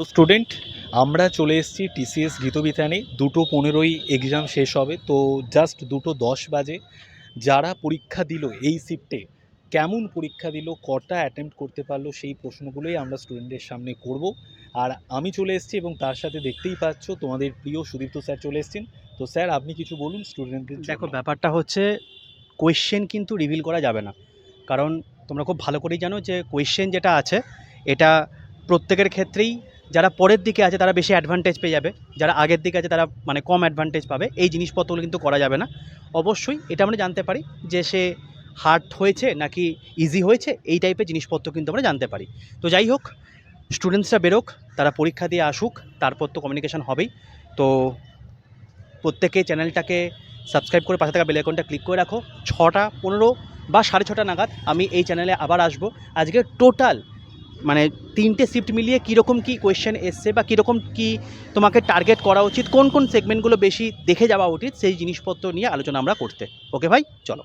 তো স্টুডেন্ট, আমরা চলে এসেছি টিসিএস গীতবিতানে। 2:15 এক্সাম শেষ হবে, তো জাস্ট 2:10 বাজে। যারা পরীক্ষা দিল এই শিফটে, কেমন পরীক্ষা দিল, কটা অ্যাটেম্প্ট করতে পারলো, সেই প্রশ্নগুলোই আমরা স্টুডেন্টদের সামনে করব। আর আমি চলে এসেছি এবং তার সাথে দেখতেই পাচ্ছ তোমাদের প্রিয় সুদীপ্ত স্যার চলে এসেছেন। তো স্যার, আপনি কিছু বলুন স্টুডেন্টদের দেখো, জন্য। ব্যাপারটা হচ্ছে কোয়েশ্চেন কিন্তু রিভিল করা যাবে না। কারণ তোমরা খুব ভালো করেই জানো যে কোয়েশ্চেন যেটা আছে এটা প্রত্যেকের ক্ষেত্রেই যারা পরের দিকে আছে তারা বেশি অ্যাডভান্টেজ পেয়ে যাবে, যারা আগের দিকে আছে তারা মানে কম অ্যাডভান্টেজ পাবে। এই জিনিসপত্রগুলো কিন্তু করা যাবে না। অবশ্যই এটা আমরা জানতে পারি যে সে হার্ড হয়েছে নাকি ইজি হয়েছে, এই টাইপের জিনিসপত্র কিন্তু আমরা জানতে পারি। তো যাই হোক, স্টুডেন্টসরা বেরোক, তারা পরীক্ষা দিয়ে আসুক, তারপর তো কমিউনিকেশান হবেই। তো প্রত্যেকে চ্যানেলটাকে সাবস্ক্রাইব করে পাশে থাকা বেল আইকনটা ক্লিক করে রাখো। 6:15 বা 6:30 নাগাদ আমি এই চ্যানেলে আবার আসবো। আজকে টোটাল মানে 3টে শিফট মিলিয়ে কীরকম কী কোয়েশ্চেন এসছে বা কীরকম কী তোমাকে টার্গেট করা উচিত, কোন কোন সেগমেন্টগুলো বেশি দেখে যাওয়া উচিত, সেই জিনিসপত্র নিয়ে আলোচনা আমরা করতে। ওকে ভাই, চলো।